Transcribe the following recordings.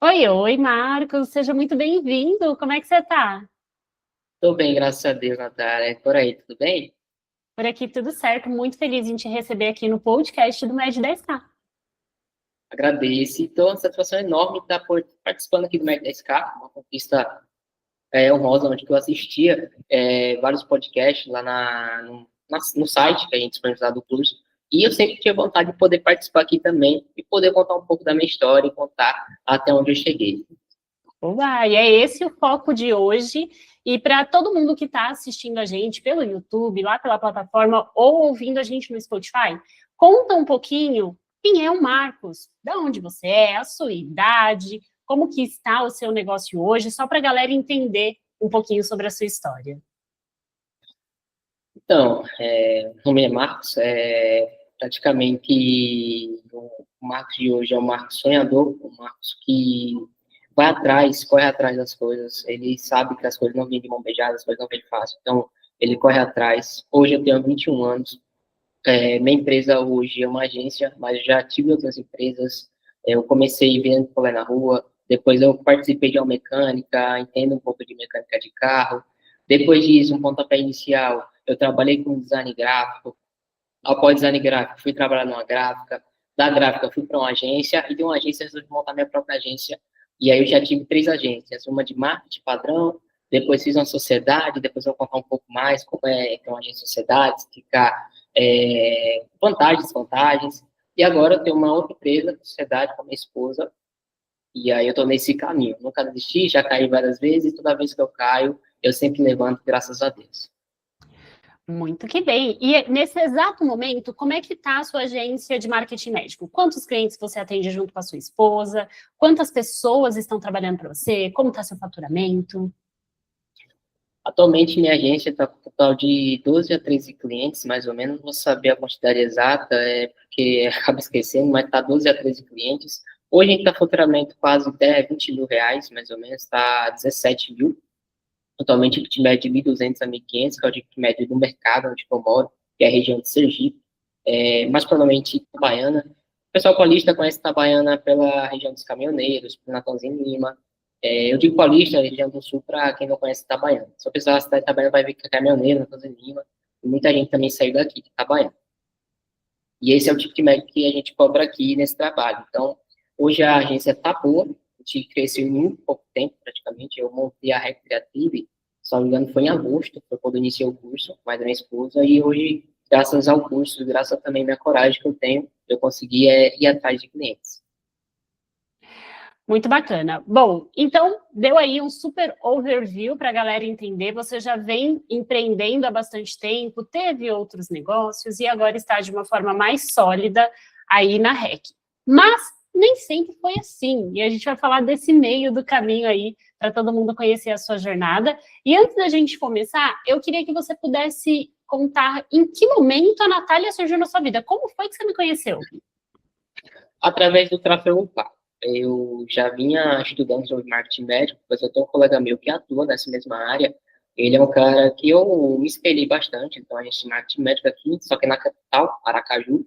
Oi, Marcos, seja muito bem-vindo. Como é que você tá? Tô bem, graças a Deus, Natália. Por aí, tudo bem? Por aqui tudo certo, muito feliz em te receber aqui no podcast do Med 10K. Agradeço. Estou uma satisfação enorme estar participando aqui do Mac 10K, uma conquista honrosa, onde eu assistia vários podcasts lá no site que a gente disponibilizava do curso. E eu sempre tinha vontade de poder participar aqui também e poder contar um pouco da minha história e contar até onde eu cheguei. Oba, e é esse o foco de hoje. E para todo mundo que está assistindo a gente pelo YouTube, lá pela plataforma, ou ouvindo a gente no Spotify, conta um pouquinho quem é o Marcos, de onde você é, a sua idade, como que está o seu negócio hoje, só para a galera entender um pouquinho sobre a sua história. Então, o nome é Marcos, praticamente o Marcos de hoje é o Marcos sonhador, o Marcos que vai atrás, corre atrás das coisas, ele sabe que as coisas não vêm de mão beijada, as coisas não vêm fácil, então ele corre atrás. Hoje eu tenho 21 anos, minha empresa hoje é uma agência, mas já tive outras empresas, eu comecei vendendo colé na rua, depois eu participei de uma mecânica, entendo um pouco de mecânica de carro, depois disso, um pontapé inicial, eu trabalhei com design gráfico, após design gráfico, fui trabalhar numa gráfica, da gráfica fui para uma agência, e de uma agência eu resolvi montar minha própria agência, e aí eu já tive 3 agências, uma de marketing padrão, depois fiz uma sociedade, depois eu vou contar um pouco mais como é ter uma agência de sociedade, explicar vantagens, desvantagens, e agora eu tenho uma outra empresa, sociedade com a minha esposa, e aí eu estou nesse caminho, nunca desisti, já caí várias vezes, toda vez que eu caio, eu sempre levanto, graças a Deus. Muito que bem. E nesse exato momento, como é que está a sua agência de marketing médico? Quantos clientes você atende junto com a sua esposa? Quantas pessoas estão trabalhando para você? Como está seu faturamento? Atualmente, minha agência está com um total de 12 a 13 clientes, mais ou menos. Vou saber a quantidade exata, porque acaba esquecendo, mas está 12 a 13 clientes. Hoje a gente está faturamento quase 10, 20 mil reais, mais ou menos, está 17 mil. Atualmente, o ticket médio de 1.200 a 1.500, que é o ticket médio do mercado onde eu moro, que é a região de Sergipe, mais provavelmente Itabaiana. O pessoal paulista conhece Itabaiana pela região dos caminhoneiros, por Natalzinho Lima. Eu digo paulista, região do sul, para quem não conhece Itabaiana. Se a pessoa da cidade de Itabaiana vai ver que é caminhoneiro, Natalzinho Lima, e muita gente também saiu daqui, de Itabaiana. E esse é o tipo de médico que a gente cobra aqui nesse trabalho. Então, hoje a agência está boa, a gente cresceu em muito pouco tempo, praticamente. Eu montei a Recreative, se não me engano, foi em agosto, foi quando eu iniciei o curso, mais a minha esposa, e hoje, graças ao curso, graças também à minha coragem que eu tenho, eu consegui ir atrás de clientes. Muito bacana. Bom, então deu aí um super overview para a galera entender. Você já vem empreendendo há bastante tempo, teve outros negócios e agora está de uma forma mais sólida aí na REC. Mas nem sempre foi assim. E a gente vai falar desse meio do caminho aí para todo mundo conhecer a sua jornada. E antes da gente começar, eu queria que você pudesse contar em que momento a Natália surgiu na sua vida. Como foi que você me conheceu? Através do tráfego pago. Eu já vinha estudando sobre marketing médico, pois eu tenho um colega meu que atua nessa mesma área. Ele é um cara que eu me espelhei bastante, então a gente tem marketing médico aqui, só que na capital, Aracaju.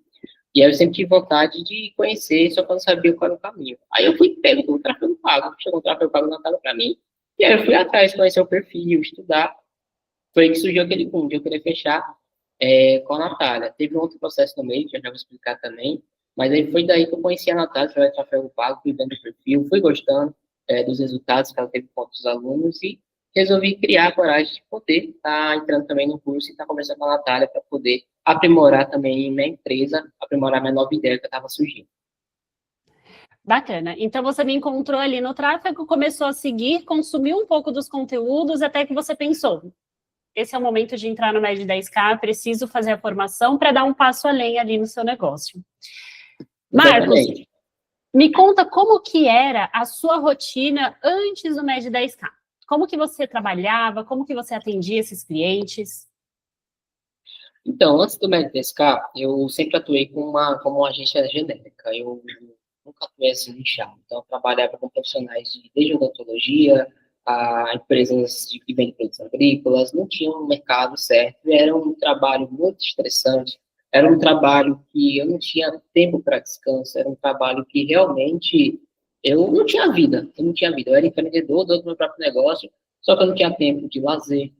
E aí eu sempre tive vontade de conhecer, só que eu não sabia qual era o caminho. Aí eu fui pego do tráfego pago, chegou um tráfego pago na tela para mim, e aí eu fui atrás, conhecer o perfil, estudar. Foi aí que surgiu aquele boom de eu querer fechar com a Natália. Teve um outro processo no meio, que eu já vou explicar também, mas aí foi daí que eu conheci a Natália, através do tráfego pago, fui vendo o perfil, fui gostando dos resultados que ela teve com os alunos e resolvi criar a coragem de poder estar entrando também no curso e estar conversando com a Natália para poder aprimorar também minha empresa, aprimorar minha nova ideia que estava surgindo. Bacana. Então você me encontrou ali no tráfego, começou a seguir, consumiu um pouco dos conteúdos, até que você pensou: esse é o momento de entrar no Med 10K, preciso fazer a formação para dar um passo além ali no seu negócio. Marcos, Exatamente. me conta como que era a sua rotina antes do Med 10K. Como que você trabalhava, como que você atendia esses clientes? Então, antes do MedDescar, eu sempre atuei como uma agência genérica. Eu nunca atuei assim nichado. Então, eu trabalhava com profissionais desde odontologia a empresas que vendem produtos agrícolas. Não tinha um mercado certo. Era um trabalho muito estressante. Era um trabalho que eu não tinha tempo para descanso. Era um trabalho que realmente Eu não tinha vida, eu era empreendedor, dono do meu próprio negócio, só que eu não tinha tempo de lazer,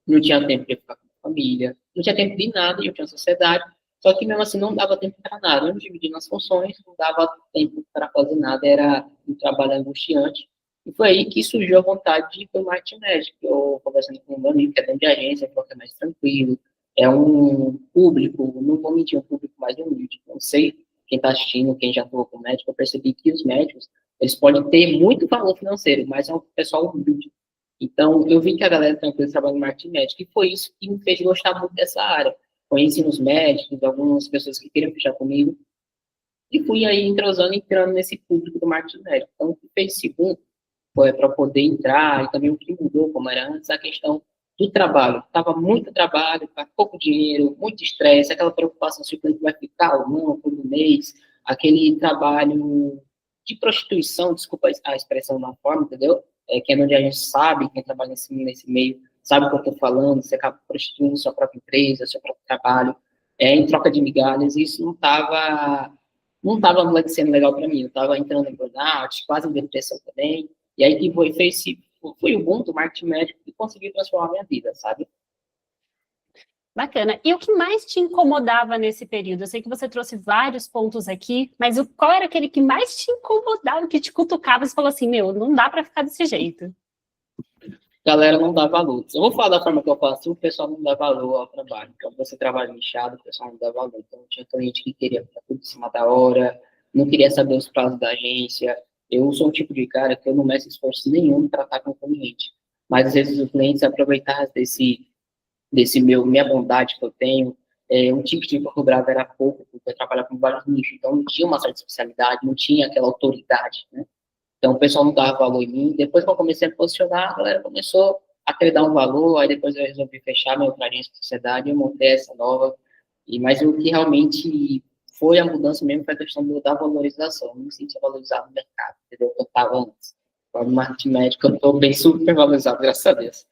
não tinha tempo de ficar com a família, não tinha tempo de nada, e eu tinha sociedade, só que mesmo assim não dava tempo para nada, eu me dividia nas funções, não dava tempo para fazer nada, era um trabalho angustiante, e foi aí que surgiu a vontade de ir para o marketing médico, eu conversando com um amigo que é dono de agência, falou que é mais tranquilo, é um público, não vou mentir, um público mais humilde, não sei quem está assistindo, quem já atuou com médico, eu percebi que os médicos, eles podem ter muito valor financeiro, mas é um pessoal humilde. Então, eu vi que a galera tranquila trabalha no marketing médico, e foi isso que me fez gostar muito dessa área. Conheci os médicos, algumas pessoas que queriam fechar comigo, e fui aí entrosando, entrando nesse público do marketing médico. Então, o que fez segundo foi para poder entrar, e também o que mudou, como era antes, a questão do trabalho. Tava muito trabalho, pouco dinheiro, muito estresse, aquela preocupação se o cliente vai ficar ou não todo mês, aquele trabalho de prostituição, desculpa a expressão da forma, entendeu? Que é onde a gente sabe, quem trabalha nesse meio, sabe o que eu estou falando, você acaba prostituindo sua própria empresa, seu próprio trabalho, em troca de migalhas, e isso não estava sendo legal para mim, eu estava entrando em burnout, quase em depressão também, e aí que foi o boom do marketing médico que conseguiu transformar a minha vida, sabe? Bacana. E o que mais te incomodava nesse período? Eu sei que você trouxe vários pontos aqui, mas qual era aquele que mais te incomodava, que te cutucava e você falou assim, meu, não dá para ficar desse jeito? Galera não dá valor. Eu vou falar da forma que eu faço, o pessoal não dá valor ao trabalho. Então, você trabalha nichado, o pessoal não dá valor. Então, tinha cliente que queria ficar tudo em cima da hora, não queria saber os prazos da agência. Eu sou um tipo de cara que eu não meço esforço nenhum para tratar com o cliente. Mas, às vezes, os clientes aproveitar minha bondade que eu tenho, um tipo de que eu cobrava era pouco, porque eu trabalhava com vários nichos. Então, não tinha uma certa especialidade, não tinha aquela autoridade, né? Então, o pessoal não dava valor em mim. Depois que eu comecei a posicionar, a galera começou a querer dar um valor. Aí depois eu resolvi fechar minha outra agência de sociedade e eu montei essa nova. Mas o que realmente foi a mudança mesmo foi a questão da valorização. Eu me senti valorizado no mercado, entendeu? Eu estava antes. Agora, no marketing médico, eu estou bem super valorizado, graças a Deus.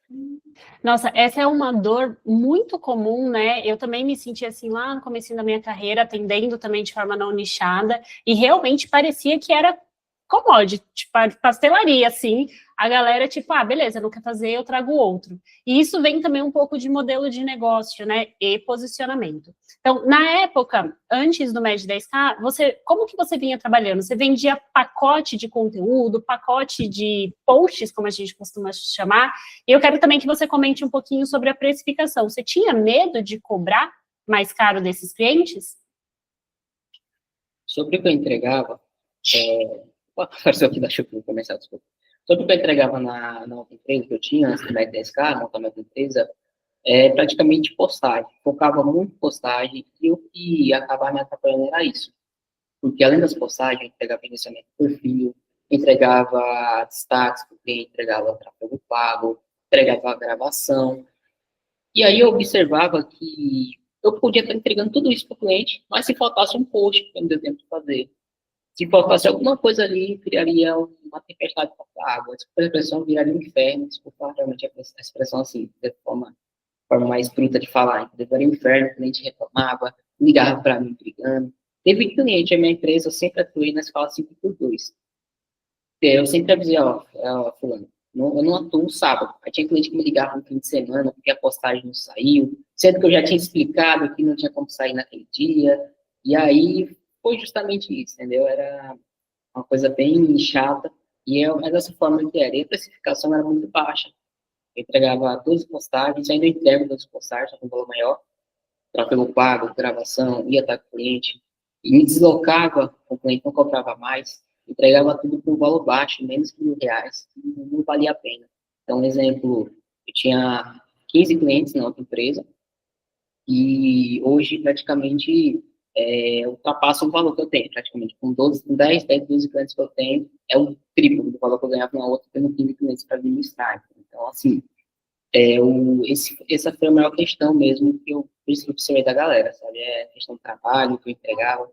Nossa, essa é uma dor muito comum, né? Eu também me senti assim lá no começo da minha carreira, atendendo também de forma não nichada, e realmente parecia que era commodity, tipo, pastelaria, assim, a galera, tipo, ah, beleza, não quer fazer, eu trago outro. E isso vem também um pouco de modelo de negócio, né, e posicionamento. Então, na época, antes do Med 10K, como que você vinha trabalhando? Você vendia pacote de conteúdo, pacote de posts, como a gente costuma chamar, e eu quero também que você comente um pouquinho sobre a precificação. Você tinha medo de cobrar mais caro desses clientes? Sobre o que eu entregava, apareceu aqui da Shopee, vou começar, desculpa. Sobre o que eu entregava na outra empresa que eu tinha, antes do Med 10K, montar minha outra empresa, praticamente postagem. Focava muito em postagem e o que acabava me atrapalhando era isso. Porque além das postagens, eu entregava inicialmente perfil, entregava destaques, porque entregava tráfego pago, entregava gravação. E aí eu observava que eu podia estar entregando tudo isso para o cliente, mas se faltasse um post, que não deu tempo de fazer. Se faltasse alguma coisa ali, criaria uma tempestade com água. Desculpa a expressão, viraria um inferno. Desculpa realmente a expressão assim, de forma mais bruta de falar. Entendeu? Viraria um inferno, o cliente reclamava, ligava para mim brigando. Teve cliente, a minha empresa, eu sempre atuei na escala 5x2. Eu sempre avisei, ó, fulano, eu não atuo sábado. Aí tinha cliente que me ligava no fim de semana porque a postagem não saiu, sendo que eu já tinha explicado que não tinha como sair naquele dia. E aí foi justamente isso, entendeu? Era uma coisa bem chata. Mas dessa forma que era. E a precificação era muito baixa. Eu entregava 12 postagens, ainda entrego 12 postagens, com um valor maior, tráfego pago, gravação, ia estar com o cliente, e me deslocava, o cliente não comprava mais, entregava tudo por um valor baixo, menos que R$ 1.000, não valia a pena. Então, um exemplo, eu tinha 15 clientes na outra empresa, e hoje praticamente ultrapassa o valor que eu tenho, praticamente, com 10, 12 clientes que eu tenho, é o triplo do valor que eu ganhava na outra, tendo 15 clientes para administrar. Então, assim, essa foi a maior questão mesmo que eu percebi da galera, sabe? É a questão do trabalho que eu entregava.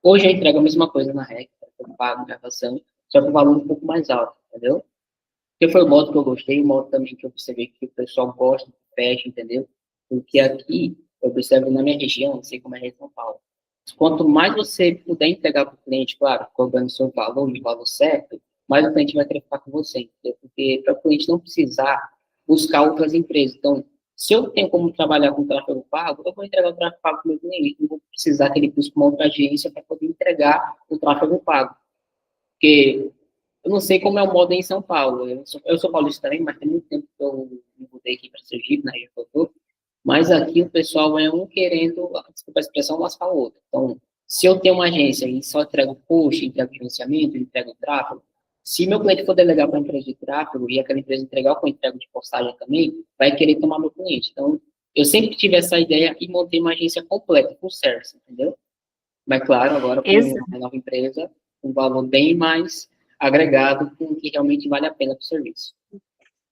Hoje eu entrego a mesma coisa na REC, eu pago gravação, só que o valor um pouco mais alto, entendeu? Porque foi o modo que eu gostei, o modo também que eu percebi que o pessoal gosta, fecha, entendeu? Porque aqui, eu percebo na minha região, não sei como é em São Paulo, Quanto mais você puder entregar para o cliente, claro, cobrando o seu valor e o valor certo, mais o cliente vai querer ficar com você, entendeu? Porque para o cliente não precisar buscar outras empresas. Então, se eu tenho como trabalhar com tráfego pago, eu vou entregar o tráfego pago para o meu cliente, não vou precisar que ele busque uma outra agência para poder entregar o tráfego pago. Porque eu não sei como é o modo em São Paulo. Eu sou paulista também, mas tem muito tempo que eu me mudei aqui para Sergipe, na região que eu tô. Mas aqui o pessoal é um querendo, desculpa a expressão, lascar o outro. Então, se eu tenho uma agência e só entrego post, entrego gerenciamento, entrego tráfego, se meu cliente for delegar para uma empresa de tráfego e aquela empresa entregar com entrega de postagem também, vai querer tomar meu cliente. Então, eu sempre tive essa ideia e montei uma agência completa, com service, entendeu? Mas, claro, agora com uma nova empresa, um valor bem mais agregado com o que realmente vale a pena para o serviço.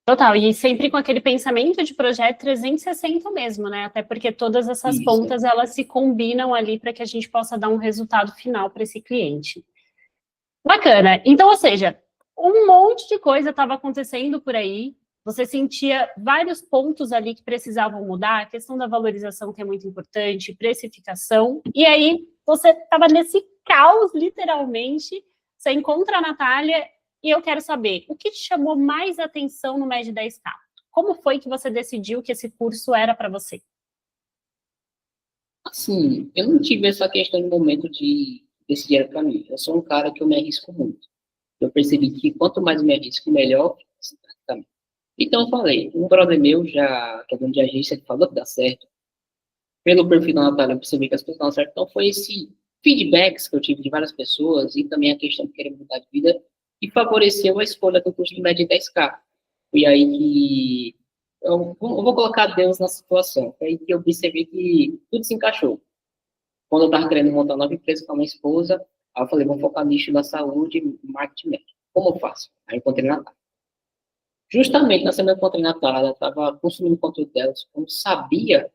Total, e sempre com aquele pensamento de projeto 360 mesmo, né? Até porque todas essas pontas, elas se combinam ali para que a gente possa dar um resultado final para esse cliente. Bacana. Então, ou seja, um monte de coisa estava acontecendo por aí, você sentia vários pontos ali que precisavam mudar, a questão da valorização, que é muito importante, precificação, e aí você estava nesse caos, literalmente, você encontra a Natália, e eu quero saber, o que te chamou mais atenção no MED 10K? Como foi que você decidiu que esse curso era para você? Assim, eu não tive essa questão de momento de decidir para mim. Eu sou um cara que eu me arrisco muito. Eu percebi que quanto mais eu me arrisco, melhor. Então eu falei, um brother meu, já, que é dono de agência, que falou que dá certo. Pelo perfil da Natália, eu percebi que as coisas dão certo. Então foi esse feedbacks que eu tive de várias pessoas e também a questão de querer mudar de vida e favoreceu a escolha do curso de média 10K. Foi aí que eu vou colocar Deus na situação. Foi aí que eu percebi que tudo se encaixou. Quando eu estava querendo montar uma nova empresa com a minha esposa, aí eu falei, vamos focar no nicho da saúde e marketing médico. Como eu faço? Aí eu encontrei a Natália. Justamente na semana que eu encontrei a Natália, ela estava consumindo conteúdo dela, como sabia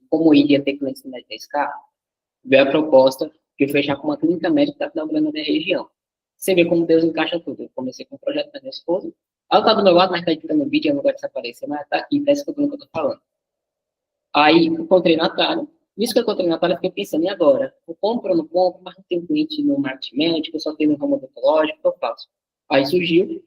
como iria ter clientes no 10K, veio a proposta de eu fechar com uma clínica médica que está inaugurando na minha região. Você vê como Deus encaixa tudo. Eu comecei com um projeto da minha esposa, ela está do meu lado, mas está editando o vídeo, eu não gosto de desaparecer, mas está aqui, está escutando o que eu estou falando. Aí eu encontrei a Natália. Nisso que eu encontrei a Natália, eu fiquei pensando, e agora? Eu compro ou não compro? Mas não tenho cliente no marketing médico, eu só tenho no ramo odontológico, o que eu faço? Aí surgiu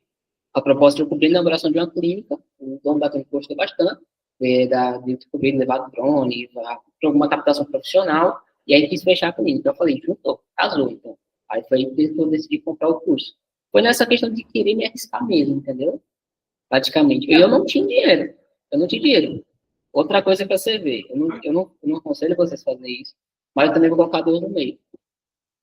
a proposta de eu cobrir a inauguração de uma clínica, o dono da clínica gostou bastante, de cobrir, levar drone, para alguma captação profissional, e aí quis fechar a clínica. Eu falei, juntou, casou, então. Aí foi aí que eu decidi comprar o curso. Foi nessa questão de querer me arriscar mesmo, entendeu? Praticamente. Eu não tinha dinheiro. Eu não tinha dinheiro. Outra coisa para você ver, eu não aconselho vocês fazerem isso, mas eu também vou colocar Deus no meio.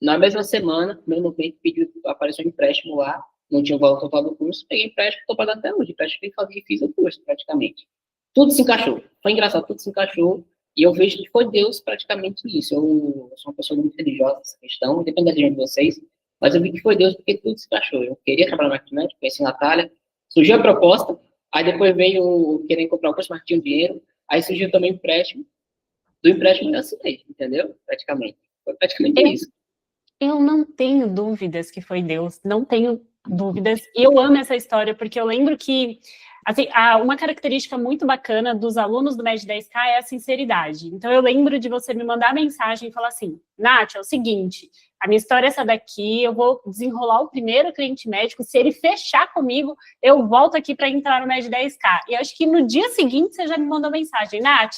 Na mesma semana, meu cliente pediu, apareceu um empréstimo lá, não tinha o valor total do curso, peguei empréstimo, estou pagando até hoje, empréstimo que fazia e fiz o curso, praticamente. Tudo se encaixou. Foi engraçado, tudo se encaixou, e eu vejo que foi Deus praticamente isso. Eu sou uma pessoa muito religiosa nessa questão, depende da religião de vocês, mas eu vi que foi Deus porque tudo se encaixou. Eu queria trabalhar no marketing médico, conheci a Natália, surgiu a proposta, aí depois veio querendo comprar o curso, mas tinha dinheiro, aí surgiu também o empréstimo, do empréstimo eu assinei, entendeu? Praticamente. Foi praticamente isso. Eu não tenho dúvidas que foi Deus, não tenho dúvidas. E eu amo essa história, porque eu lembro que, assim, uma característica muito bacana dos alunos do MED 10K é a sinceridade. Então, eu lembro de você me mandar mensagem e falar assim, Nath, é o seguinte, a minha história é essa daqui, eu vou desenrolar o primeiro cliente médico, se ele fechar comigo, eu volto aqui para entrar no MED 10K. E acho que no dia seguinte você já me mandou mensagem, Nath,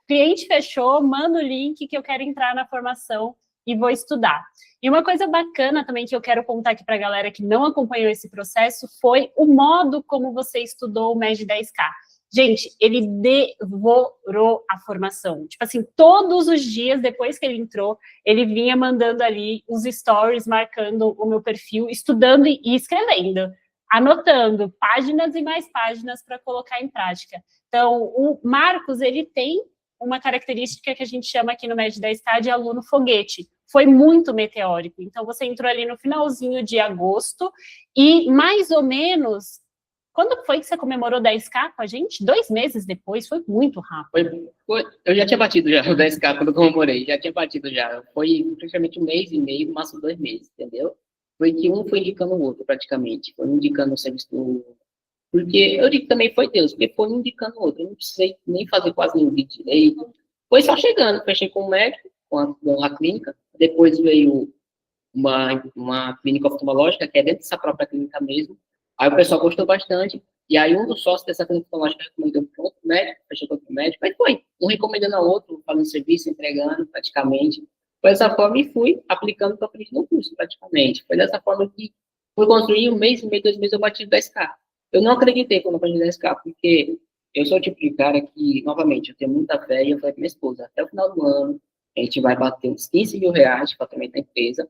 cliente fechou, manda o link que eu quero entrar na formação e vou estudar. E uma coisa bacana também que eu quero contar aqui para a galera que não acompanhou esse processo foi o modo como você estudou o MED 10K. Gente, ele devorou a formação. Tipo assim, todos os dias, depois que ele entrou, ele vinha mandando ali os stories, marcando o meu perfil, estudando e escrevendo, anotando páginas e mais páginas para colocar em prática. Então, o Marcos, ele tem uma característica que a gente chama aqui no MED 10K de aluno foguete. Foi muito meteórico. Então, você entrou ali no finalzinho de agosto e, mais ou menos, quando foi que você comemorou 10K com a gente? 2 meses depois, foi muito rápido. Eu já tinha batido já o 10K quando eu comemorei, já tinha batido já. Foi praticamente 1 mês e meio, no máximo 2 meses, entendeu? Foi que um foi indicando o outro, praticamente. Foi indicando o serviço do... Porque eu digo que também foi Deus, porque foi indicando o outro. Eu não precisei nem fazer quase nenhum vídeo direito. Foi só chegando, fechei com o médico, com a clínica. Depois veio uma clínica oftalmológica, que é dentro dessa própria clínica mesmo. Aí o pessoal gostou bastante. E aí um dos sócios dessa clínica oftalmológica recomendou para outro médico, fechou com outro médico. Aí foi, um recomendando ao outro, fazendo serviço, entregando praticamente. Foi dessa forma e fui aplicando o que eu aprendi no curso, praticamente. Foi dessa forma que fui construir 1 mês e meio, 2 meses, eu bati 10K. Eu não acreditei quando eu bati 10K, porque eu sou o tipo de cara que, novamente, eu tenho muita fé e eu falei com minha esposa, até o final do ano, a gente vai bater uns 15 mil reais de faturamento da empresa,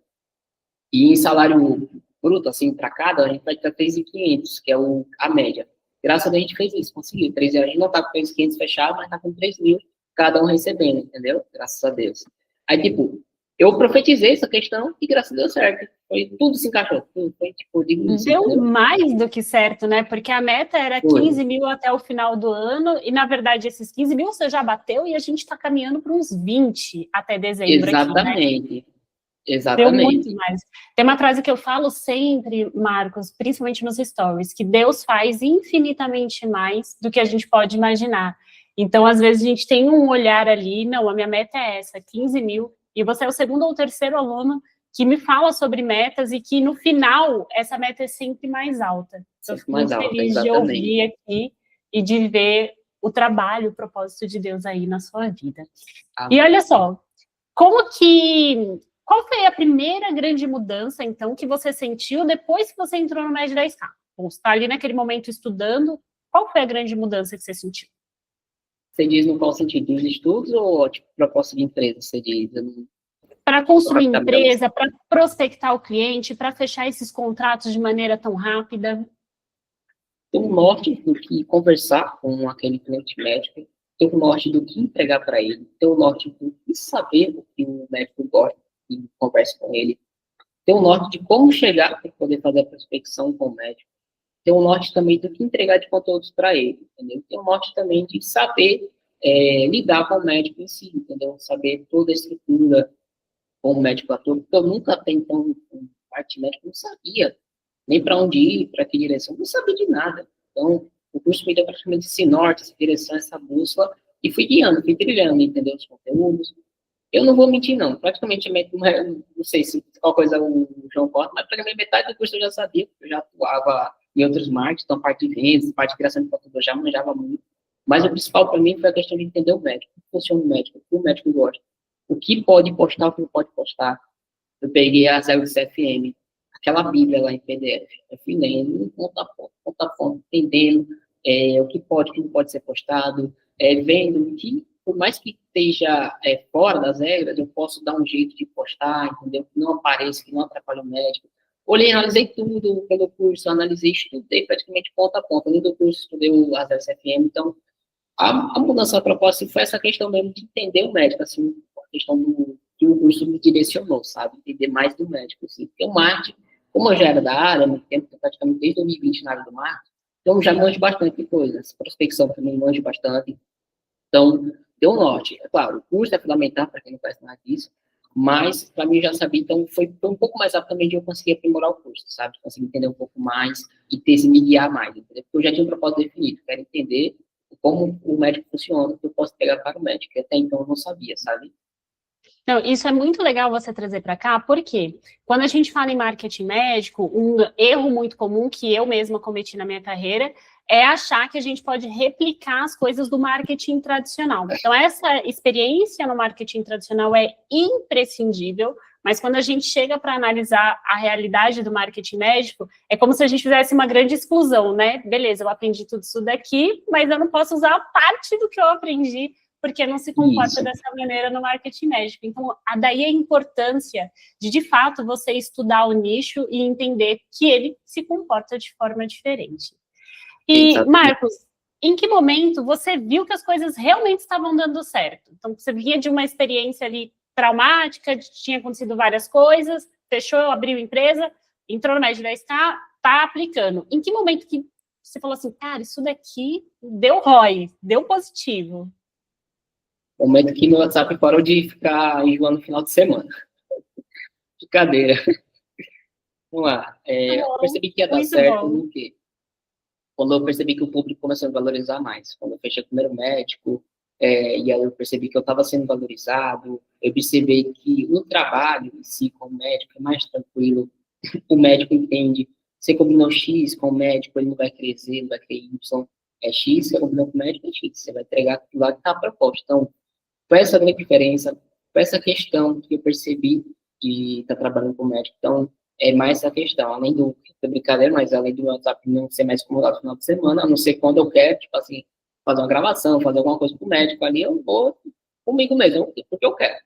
e em salário bruto, assim, para cada, a gente vai ter 3.500, que é a média. Graças a Deus a gente fez isso, conseguiu. 3 a gente não tá com 3.500 fechado, mas tá com 3 mil, cada um recebendo, entendeu? Graças a Deus. Aí, tipo, eu profetizei essa questão e graças a Deus certo. Foi, tudo se encaixou. Tudo foi, tipo, digo isso, Deu entendeu? mais do que certo, né? Porque a meta era 15 mil até o final do ano, e na verdade esses 15 mil você já bateu e a gente está caminhando para uns 20 até dezembro. Exatamente. Aqui, né? Deu Exatamente. muito mais. Tem uma frase que eu falo sempre, Marcos, principalmente nos stories, que Deus faz infinitamente mais do que a gente pode imaginar. Então, às vezes, a gente tem um olhar ali, não, a minha meta é essa, 15 mil, e você é o segundo ou terceiro aluno que me fala sobre metas e que, no final, essa meta é sempre mais alta. Eu fico muito feliz de ouvir aqui e de ver o trabalho, o propósito de Deus aí na sua vida. E olha só, qual foi a primeira grande mudança, então, que você sentiu depois que você entrou no Med 10K? Bom, você está ali naquele momento estudando, qual foi a grande mudança que você sentiu? Você diz no qual sentido? Dos estudos ou, tipo, proposta de empresa, você diz? Para construir empresa, para prospectar o cliente, para fechar esses contratos de maneira tão rápida? Ter um norte do que conversar com aquele cliente médico, ter um norte do que entregar para ele, ter um norte do que saber o que o médico gosta e conversa com ele, ter um norte de como chegar para poder fazer a prospecção com o médico, ter um norte também do que entregar de conteúdos para ele, entendeu? Ter um norte também de saber lidar com o médico em si, entendeu? Saber toda a estrutura com o médico ator, porque eu nunca até então, parte médica, não sabia nem para onde ir, para que direção, não sabia de nada. Então, o curso me deu praticamente esse norte, essa direção, essa bússola, e fui guiando, fui trilhando, entendeu? Os conteúdos. Eu não vou mentir, não. Praticamente, não sei se qual coisa o João corta, mas praticamente metade do curso eu já sabia, eu já atuava em outros marketing, então parte de vendas, parte de criação de conteúdo, eu já manjava muito. Mas o principal para mim foi a questão de entender o médico, como funciona o médico, o que o médico gosta, o que pode postar, o que não pode postar. Eu peguei a 0 CFM, aquela bíblia lá em PDF. Eu fui lendo, ponto a ponto, entendendo o que pode, o que não pode ser postado, vendo que, por mais que esteja fora das regras, eu posso dar um jeito de postar, entendeu? Que não apareça, que não atrapalhe o médico. Olhei, analisei tudo pelo curso, analisei, estudei praticamente ponto a ponto. Além do curso, estudei o a 0 CFM, então a mudança da proposta foi essa questão mesmo de entender o médico, assim, a questão do que o curso me direcionou, sabe? Entender mais do médico, assim. Porque o marketing, como eu já era da área, há muito tempo, praticamente desde 2020 na área do marketing, então já manjo bastante de coisas. Prospecção também manjo bastante. Então, deu um norte. É claro, o curso é fundamental para quem não conhece nada disso, mas para mim eu já sabia, então foi um pouco mais rápido também de eu conseguir aprimorar o curso, sabe? Conseguir entender um pouco mais e ter se me guiar mais, entendeu? Porque eu já tinha um propósito definido, quero entender como o médico funciona, que eu posso pegar para o médico, que até então eu não sabia, sabe? Não, isso é muito legal você trazer para cá, porque quando a gente fala em marketing médico, um erro muito comum que eu mesma cometi na minha carreira é achar que a gente pode replicar as coisas do marketing tradicional. Então, essa experiência no marketing tradicional é imprescindível, mas quando a gente chega para analisar a realidade do marketing médico, é como se a gente fizesse uma grande exclusão, né? Beleza, eu aprendi tudo isso daqui, mas eu não posso usar parte do que eu aprendi porque não se comporta dessa maneira no marketing médico. Então, daí a importância de fato, você estudar o nicho e entender que ele se comporta de forma diferente. E, Marcos, em que momento você viu que as coisas realmente estavam dando certo? Então, você vinha de uma experiência ali traumática, tinha acontecido várias coisas, fechou, abriu empresa, entrou no Med 10K, está aplicando. Em que momento que você falou assim, cara, isso daqui deu ROI, deu positivo? O momento que meu WhatsApp parou de ficar enjoando no final de semana. Brincadeira. Vamos lá. Eu percebi que ia dar certo no quê? Quando eu percebi que o público começou a valorizar mais. Quando eu fechei o primeiro médico, e aí eu percebi que eu estava sendo valorizado, eu percebi que o trabalho em si com o médico é mais tranquilo, o médico entende, você combinou X com o médico, ele não vai querer Z, não vai querer Y, é X, você combinou com o médico, é X, você vai entregar aquilo lá que está proposto. Então, foi essa a grande diferença, foi essa questão que eu percebi de estar trabalhando com o médico. Então, é mais essa questão, além da brincadeira, mas além do WhatsApp não ser mais acomodado no final de semana, a não ser quando eu quero, tipo assim, fazer uma gravação, fazer alguma coisa com o médico ali, eu vou comigo mesmo, porque eu quero.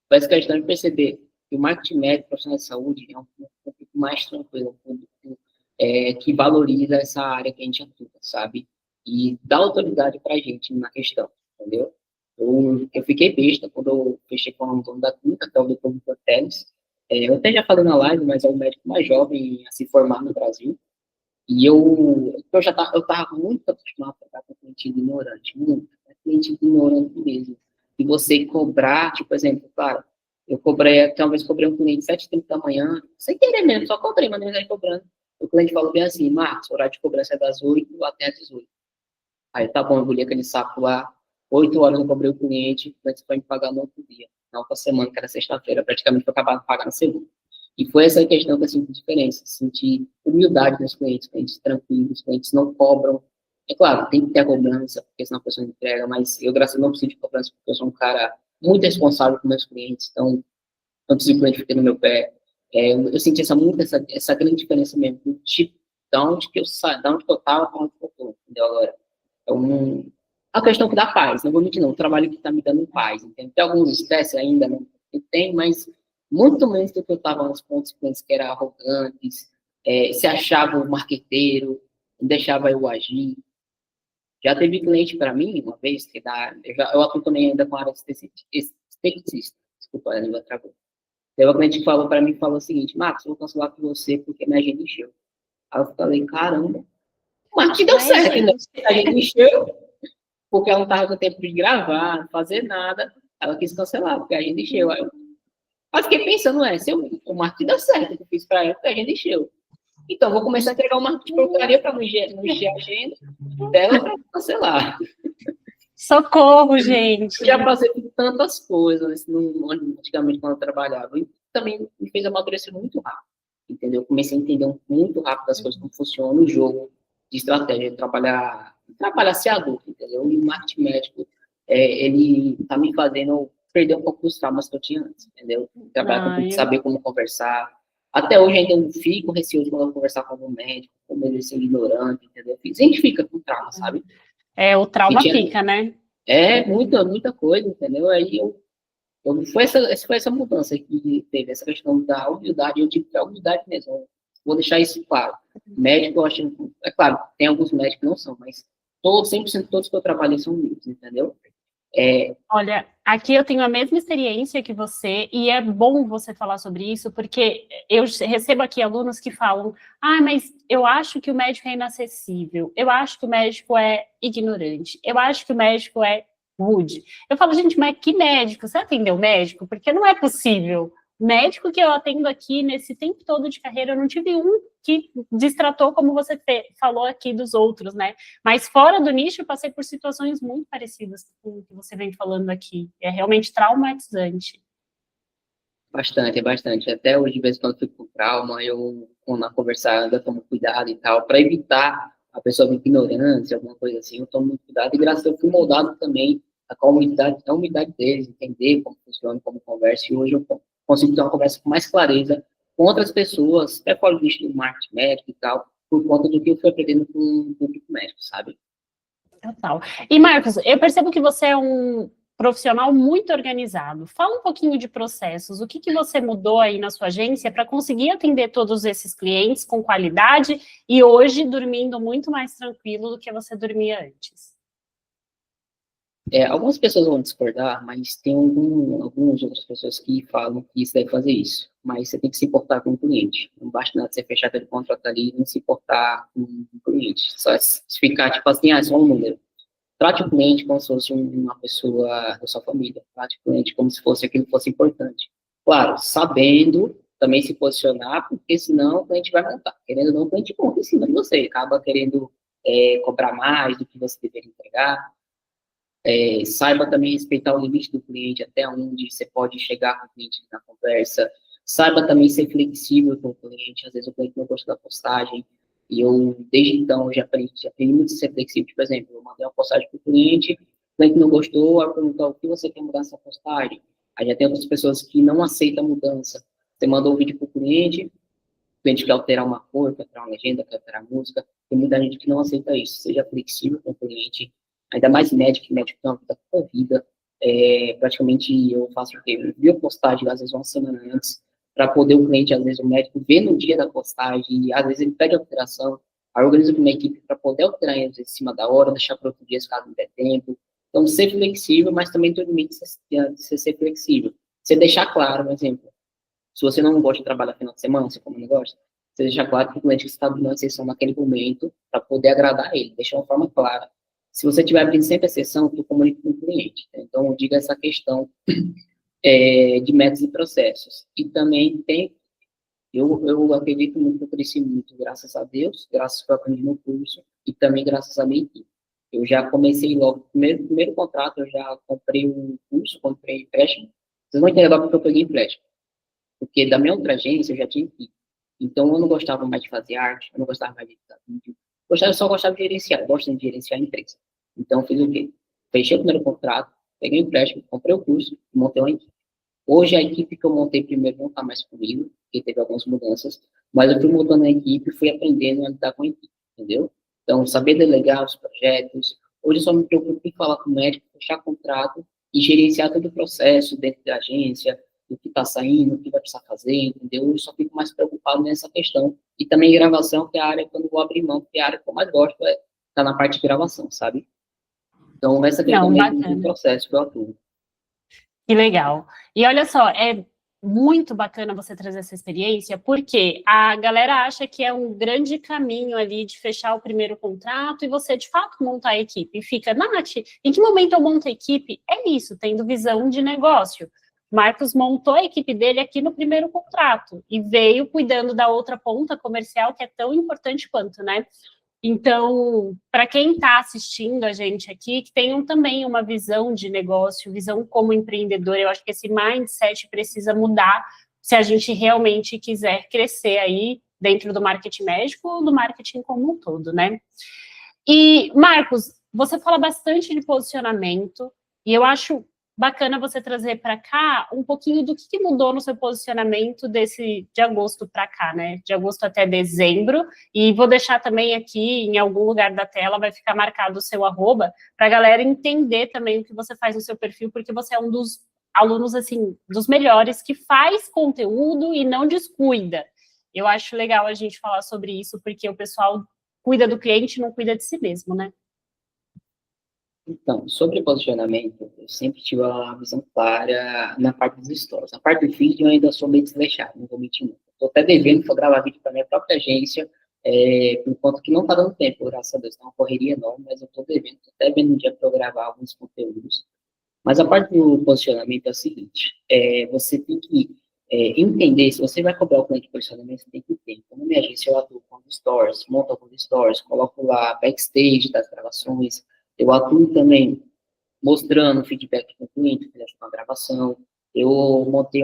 Foi essa questão de perceber que o marketing médico, profissional de saúde, é um pouco mais tranquilo, um público que valoriza essa área que a gente atua, sabe? E dá autoridade para a gente na questão, entendeu? Eu fiquei besta quando eu fechei com o dono da clínica, que é o Dr. Vitor Teles. Eu até já falei na live, mas é o médico mais jovem a se formar no Brasil. E eu tava muito acostumado a tratar com cliente ignorante, muito, cliente ignorante mesmo. E você cobrar, tipo, por exemplo, claro, até uma vez cobrei um cliente 7h30 da manhã, sem querer mesmo, só cobrei, mas não ia cobrando. O cliente falou bem assim, Marcos, o horário de cobrança é das 8 até as 18. Aí tá bom, eu engoli aquele saco lá, 8 horas eu cobrei o cliente foi me pagar no outro dia, na outra semana, que era sexta-feira, praticamente foi acabar de pagar na segunda. E foi essa questão que eu senti diferença, senti humildade nos clientes tranquilos, clientes não cobram. É claro, tem que ter a cobrança, porque senão a pessoa não entrega, mas eu, graças a Deus, não preciso de cobrança, porque eu sou um cara muito responsável com meus clientes, então não preciso que o cliente fique no meu pé. Eu senti essa grande diferença mesmo, do tipo, da onde que eu saio, da onde que eu estava, para onde que eu estou, entendeu agora? Então, a questão que dá paz, não vou mentir não, o trabalho que está me dando paz, entende? Tem alguns estresses ainda, não tem, mas muito menos do que eu estava nos pontos clientes que eram arrogantes, se achavam marqueteiro, não deixava eu agir. Já teve cliente para mim, uma vez, eu atuo também ainda com a área esteticista, desculpa, a língua travou. Teve uma cliente que falou para mim, falou o seguinte, Marcos, vou cancelar com você porque minha agenda encheu. Aí eu falei, caramba, mas que deu certo, né? A gente encheu, porque ela não estava com tempo de gravar, não fazer nada, ela quis cancelar, porque a gente encheu. Aí eu fiquei pensando, se o marketing deu certo, que eu fiz para ela, porque a gente encheu. Então, eu vou começar a entregar o marketing de porcaria para não encher a agenda dela para cancelar. Socorro, gente! Eu já passei por tantas coisas, antigamente, quando eu trabalhava, e também me fez amadurecer muito rápido, entendeu? Eu comecei a entender muito rápido as coisas, como funciona o jogo de estratégia, de trabalhar ser adulto, entendeu? E o marketing médico, ele tá me fazendo perder um pouco dos traumas que eu tinha antes, entendeu? Trabalhar com saber como conversar. Até hoje ainda eu fico receoso quando eu conversar com algum médico, como ele ser ignorante, entendeu? A gente fica com trauma, sabe? O trauma fica, né? Muita coisa, entendeu? Aí foi essa mudança que teve, essa questão da humildade, eu tive que ter humildade mesmo. Vou deixar isso claro. Médico, eu acho, é claro, tem alguns médicos que não são, mas 100% todos que eu trabalhei são humildes, entendeu? Olha, aqui eu tenho a mesma experiência que você, e é bom você falar sobre isso, porque eu recebo aqui alunos que falam, mas eu acho que o médico é inacessível, eu acho que o médico é ignorante, eu acho que o médico é rude. Eu falo, gente, mas que médico? Você atendeu médico? Porque não é possível. Médico que eu atendo aqui, nesse tempo todo de carreira, eu não tive um que destratou como você falou aqui dos outros, né? Mas fora do nicho, eu passei por situações muito parecidas com o que você vem falando aqui. É realmente traumatizante. Bastante. Até hoje, de vez em quando eu fico com trauma, quando eu conversar, ainda tomo cuidado e tal, para evitar a pessoa vir ignorância, alguma coisa assim, eu tomo muito cuidado. E graças a Deus, eu fui moldado também a humildade deles, entender como funciona, como conversa. E hoje eu consigo ter uma conversa com mais clareza com outras pessoas, até fora do nicho do marketing médico e tal, por conta do que eu fui aprendendo com o público médico, sabe? Total. E, Marcos, eu percebo que você é um profissional muito organizado. Fala um pouquinho de processos. O que você mudou aí na sua agência para conseguir atender todos esses clientes com qualidade e hoje dormindo muito mais tranquilo do que você dormia antes? Algumas pessoas vão discordar, mas tem algumas outras pessoas que falam que você deve fazer isso. Mas você tem que se importar com o cliente. Não basta nada você fechar aquele contrato ali e não se importar com o cliente. Só se ficar, tipo assim, é só um número. Trate o cliente como se fosse uma pessoa da sua família. Trate o cliente como se fosse aquilo que fosse importante. Claro, sabendo também se posicionar, porque senão o cliente vai montar. Querendo ou não, o cliente monta em cima de você. Acaba querendo cobrar mais do que você deveria entregar. Saiba também respeitar o limite do cliente, até onde você pode chegar com o cliente na conversa. Saiba também ser flexível com o cliente. Às vezes o cliente não gosta da postagem. E eu, desde então, já aprendi muito a ser flexível. Por exemplo, eu mandei uma postagem para o cliente não gostou, aí perguntou o que você quer mudar nessa postagem. Aí já tem outras pessoas que não aceitam a mudança. Você mandou um vídeo para o cliente quer alterar uma cor, quer alterar uma legenda, quer alterar a música. Tem muita gente que não aceita isso. Seja flexível com o cliente, ainda mais médico, que médico tem uma vida toda vida. Praticamente eu faço o quê? Eu envio a postagem, às vezes, uma semana antes, para poder o cliente, às vezes, o médico ver no dia da postagem, e às vezes ele pede alteração, aí eu organizo com uma equipe para poder alterar às vezes, em cima da hora, deixar para outro dia, se caso não der tempo. Então, ser flexível, mas também tem o limite de você ser flexível. Você deixar claro, por exemplo, se você não gosta de trabalhar final de semana, você como não gosta, você deixa claro que o cliente que está abrindo a sessão naquele momento para poder agradar ele, deixar uma forma clara. Se você estiver abrindo sempre a sessão, tu comunica com o cliente. Né? Então, diga essa questão de métodos e processos. E também eu acredito muito no crescimento, graças a Deus, graças ao que eu aprendi no curso e também graças à minha equipe. Eu já comecei logo, primeiro contrato, eu já comprei um curso, comprei empréstimo. Vocês vão entender logo porque eu peguei empréstimo. Porque da minha outra agência eu já tinha equipe. Então eu não gostava mais de fazer arte, eu não gostava mais de editar vídeo. Eu só gostava de gerenciar, eu gosto de gerenciar a empresa. Então eu fiz o quê? Fechei o primeiro contrato, peguei o empréstimo, comprei o curso e montei uma equipe. Hoje a equipe que eu montei primeiro não está mais comigo, porque teve algumas mudanças, mas eu fui montando a equipe e fui aprendendo a lidar com a equipe, entendeu? Então, saber delegar os projetos. Hoje eu só me preocupo em falar com o médico, fechar contrato e gerenciar todo o processo dentro da agência, o que está saindo, o que vai precisar fazer, entendeu? Eu só fico mais preocupado nessa questão. E também gravação, que é a área que eu não vou abrir mão, porque é a área que eu mais gosto tá na parte de gravação, sabe? Então, essa questão Não, meio do bacana. processo que eu atuo. Que legal. E olha só, é muito bacana você trazer essa experiência, porque a galera acha que é um grande caminho ali de fechar o primeiro contrato e você, de fato, montar a equipe. E fica, Nath, em que momento eu monto a equipe? É isso, tendo visão de negócio. Marcos montou a equipe dele aqui no primeiro contrato e veio cuidando da outra ponta comercial, que é tão importante quanto, né? Então, para quem está assistindo a gente aqui, que tenham também uma visão de negócio, visão como empreendedor, eu acho que esse mindset precisa mudar se a gente realmente quiser crescer aí dentro do marketing médico ou do marketing como um todo, né? E, Marcos, você fala bastante de posicionamento, e eu acho bacana você trazer para cá um pouquinho do que mudou no seu posicionamento de agosto para cá, né? De agosto até dezembro. E vou deixar também aqui em algum lugar da tela, vai ficar marcado o seu arroba, para a galera entender também o que você faz no seu perfil, porque você é um dos alunos, assim, dos melhores, que faz conteúdo e não descuida. Eu acho legal a gente falar sobre isso, porque o pessoal cuida do cliente e não cuida de si mesmo, né? Então, sobre posicionamento, eu sempre tive uma visão clara na parte dos stories. Na parte do vídeo, eu ainda sou meio desleixado, não vou mentir muito. Estou até devendo para gravar vídeo para minha própria agência, por conta que não está dando tempo, graças a Deus. Está uma correria enorme, mas eu estou devendo. Estou até vendo um dia para eu gravar alguns conteúdos. Mas a parte do posicionamento é o seguinte, você tem que entender, se você vai cobrar o cliente de posicionamento, você tem que entender. Então, na minha agência, eu atuo com stories, monto alguns stories, coloco lá backstage das gravações, eu atuo também mostrando feedback com o cliente, que ele achou uma gravação. Eu montei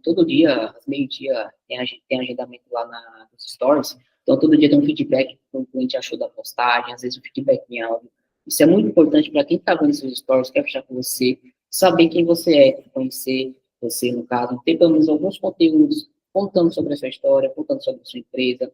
todo dia, às meio-dia, tem agendamento lá nos stories, então todo dia tem um feedback que o cliente achou da postagem, às vezes um feedback em áudio. Isso é muito importante para quem está vendo seus stories, quer fechar com você, saber quem você é, conhecer você, no caso, ter pelo menos alguns conteúdos contando sobre a sua história, contando sobre a sua empresa,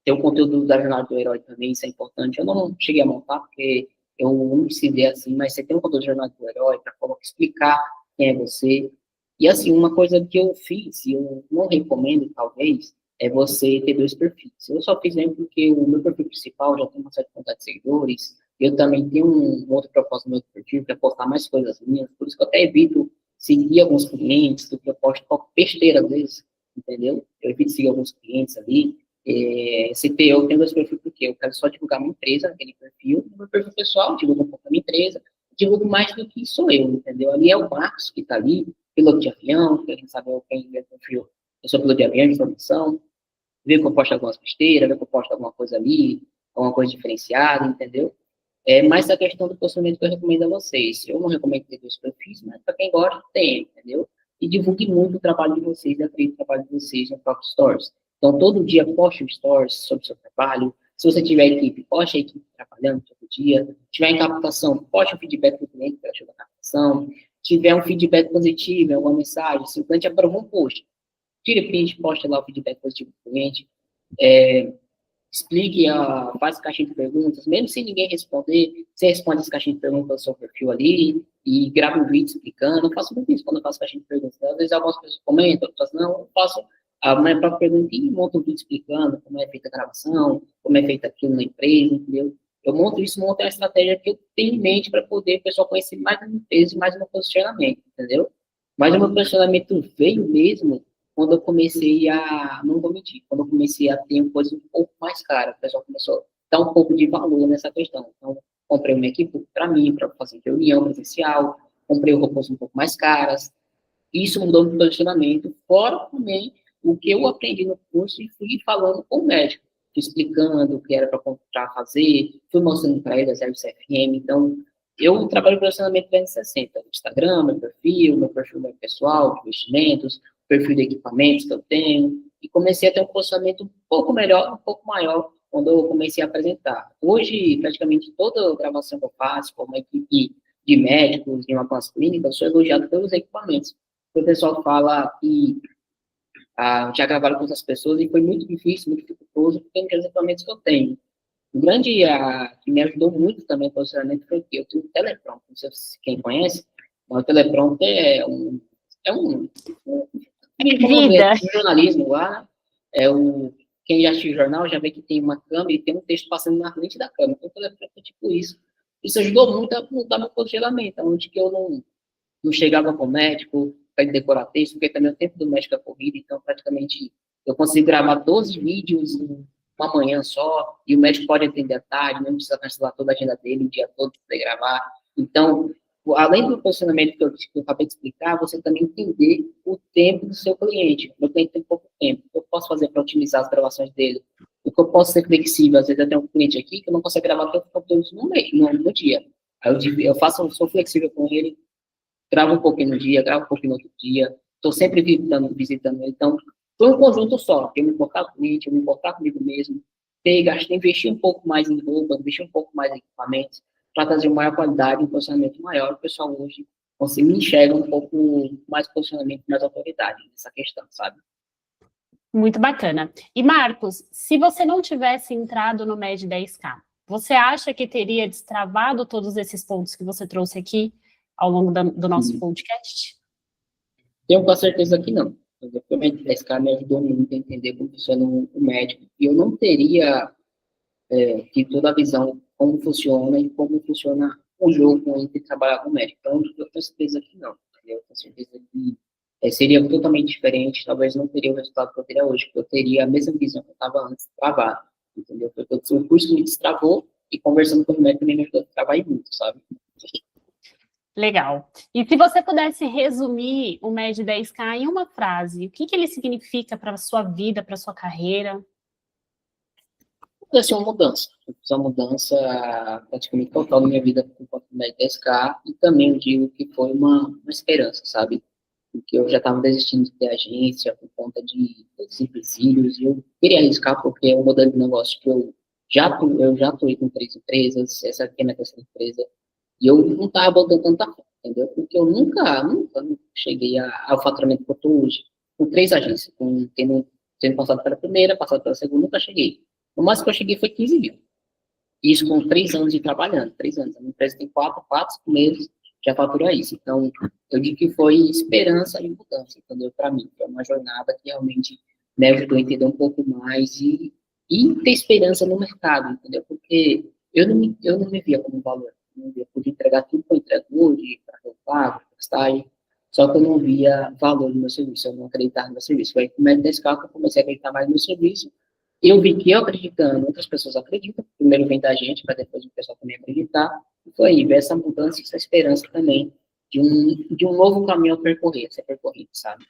ter o conteúdo da jornada do herói também, isso é importante. Eu não cheguei a montar, porque eu não precisei assim, mas você tem um conteúdo da jornada do herói para explicar quem é você. E assim, uma coisa que eu fiz, e eu não recomendo, talvez, é você ter dois perfis. Eu só fiz mesmo porque o meu perfil principal já tem uma certa quantidade de seguidores, eu também tenho um outro propósito no meu perfil, que é postar mais coisas minhas, por isso que eu até evito seguir alguns clientes, do que eu posto qualquer besteira às vezes, entendeu? Eu evito seguir alguns clientes ali, eu tenho dois perfis porque eu quero só divulgar minha empresa, aquele perfil, no meu perfil pessoal, divulgo um pouco a minha empresa, divulgo mais do que sou eu, entendeu? Ali é o Marcos que está ali, piloto de avião, que a gente sabe quem é o perfil, eu sou piloto de avião de formação, vê que eu posto algumas besteiras, vê que eu posto alguma coisa ali, alguma coisa diferenciada, entendeu? É mais a questão do posicionamento que eu recomendo a vocês. Eu não recomendo ter 2 perfis, mas para quem gosta, tem, entendeu? E divulgue muito o trabalho de vocês, acredite no trabalho de vocês no próprio Stories. Então, todo dia poste um Stories sobre o seu trabalho. Se você tiver equipe, poste a equipe trabalhando todo dia. Se tiver em captação, poste um feedback do cliente para ajudar a captação. Se tiver um feedback positivo, alguma mensagem, se o cliente aprovou um post, tire print, poste lá o feedback positivo do cliente. Explique, faz caixinha de perguntas, mesmo sem ninguém responder, você responde as caixinhas de perguntas no seu perfil ali, e grava um vídeo explicando. Eu faço muito isso quando eu faço caixinha de perguntas. Às vezes algumas pessoas comentam, outras não, eu faço a minha própria pergunta e monto um vídeo explicando como é feita a gravação, como é feita aquilo na empresa, entendeu? Eu monto isso, monto uma estratégia que eu tenho em mente para poder o pessoal conhecer mais da minha empresa e mais do meu posicionamento, entendeu? Mas o meu posicionamento veio mesmo quando eu comecei a, não vou mentir, quando eu comecei a ter coisas um pouco mais caras, o pessoal começou a dar um pouco de valor nessa questão. Então, comprei uma equipe para mim, para fazer reunião presencial, comprei roupas um pouco mais caras, isso mudou meu posicionamento, fora também o que eu aprendi no curso e fui falando com o médico, explicando o que era para fazer, fui mostrando para ele as herbs CFM. Então, eu trabalho com posicionamento 360, no Instagram, meu perfil pessoal, de investimentos, perfil de equipamentos que eu tenho, e comecei a ter um posicionamento um pouco melhor, um pouco maior, quando eu comecei a apresentar. Hoje, praticamente toda gravação que eu faço, como equipe de médicos, de uma clínica, eu sou elogiado pelos equipamentos. O pessoal fala que já gravaram com outras pessoas e foi muito difícil, muito dificultoso, porque não os equipamentos que eu tenho. O grande que me ajudou muito também no posicionamento foi que eu tenho um teleprompter, não sei se quem conhece, mas o teleprompter vamos ver, Vida. no jornalismo lá, quem já assistiu o jornal já vê que tem uma câmera e tem um texto passando na frente da câmera. Então, o teleprompter é tipo isso. Isso ajudou muito a mudar meu posicionamento, onde que eu não chegava com o médico para decorar texto, porque também o tempo do médico é corrido, então praticamente eu consigo gravar 12 vídeos em uma manhã só, e o médico pode atender à tarde, não precisa cancelar toda a agenda dele o dia todo para gravar. Então, além do posicionamento que eu acabei de explicar, você também entender o tempo do seu cliente. Meu cliente tem pouco tempo, o que eu posso fazer para otimizar as gravações dele? O que eu posso ser flexível? Às vezes eu tenho um cliente aqui que não consegue gravar todos os conteúdos no dia. Aí eu sou flexível com ele, gravo um pouquinho no dia, gravo um pouquinho no outro dia, estou sempre visitando ele. Então, foi um conjunto só, eu me importar com o cliente, eu me importar comigo mesmo, investir um pouco mais em roupas, investir um pouco mais em equipamentos, para trazer uma maior qualidade, um posicionamento maior. O pessoal hoje você me enxerga um pouco mais posicionamento, mais autoridade nessa questão, sabe? Muito bacana. E, Marcos, se você não tivesse entrado no MED 10K, você acha que teria destravado todos esses pontos que você trouxe aqui ao longo do nosso podcast? Tenho com certeza que não. O MED 10K me ajudou muito a entender como funciona o médico. E eu não teria tido toda a visão como funciona e como funciona o jogo entre trabalhar com médico. Então, eu tenho certeza que não. Eu tenho certeza que seria totalmente diferente, talvez não teria o resultado que eu teria hoje, porque eu teria a mesma visão que eu estava antes, travado, entendeu? Porque o curso me destravou e conversando com o médico também me ajudou a travar muito, sabe? Legal. E se você pudesse resumir o MED 10K em uma frase, o que ele significa para a sua vida, para a sua carreira? Vai ser uma mudança praticamente total na minha vida com o MED 10K, e também eu digo que foi uma esperança, sabe? Porque eu já estava desistindo de ter agência por conta de empecilhos, e eu queria arriscar porque é um modelo de negócio que eu já atuei com 3 empresas, essa aqui é a minha terceira empresa, e eu não estava botando tanta fé, entendeu? Porque eu nunca cheguei ao faturamento que eu estou hoje, com 3 agências, tendo passado pela primeira, passado pela segunda, nunca cheguei. O máximo que eu cheguei foi 15 mil. Isso com 3 anos de trabalhando, 3 anos. A minha empresa tem 4, 5 meses, já fatura isso. Então, eu digo que foi esperança e mudança, entendeu? Para mim, foi uma jornada que realmente me ajudou a entender um pouco mais e ter esperança no mercado, entendeu? Porque eu não me via como valor. Eu podia entregar tudo que eu entrego hoje, para eu pago, postagem, só que eu não via valor no meu serviço, eu não acreditava no meu serviço. Foi com o método desse carro que eu comecei a acreditar mais no meu serviço. Eu vi que eu acreditando, outras pessoas acreditam, primeiro vem da gente, para depois o pessoal também acreditar, e foi aí, ver essa mudança e essa esperança também de um novo caminho a percorrer, a ser percorrido, sabe?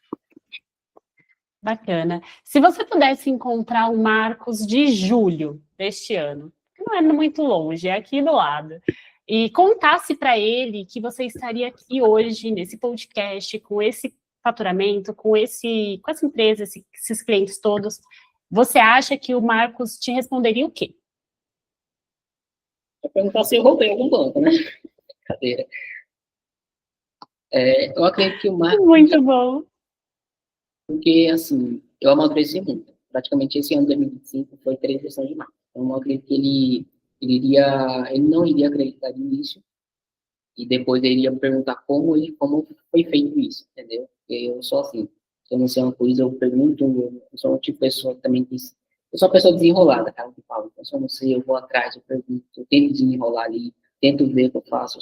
Bacana. Se você pudesse encontrar o Marcos de julho deste ano, o que não é muito longe, é aqui do lado, e contasse para ele que você estaria aqui hoje, nesse podcast, com esse faturamento, com essa empresa, esses clientes todos, você acha que o Marcos te responderia o quê? Eu perguntar se eu roubei algum banco, né? Brincadeira. Eu acredito que o Marcos... Muito bom. Porque, assim, eu amadureci muito. Praticamente esse ano de 2025 foi 3 lições de marketing. Então, eu acredito que ele não iria acreditar nisso e depois ele iria me perguntar como foi feito isso, entendeu? Porque eu sou assim, se eu não sei uma coisa, eu pergunto, eu sou um tipo de pessoa que também diz, eu sou uma pessoa desenrolada, cara, que fala, então se eu não sei, eu vou atrás, eu pergunto, eu tento desenrolar ali, tento ver o que eu faço, eu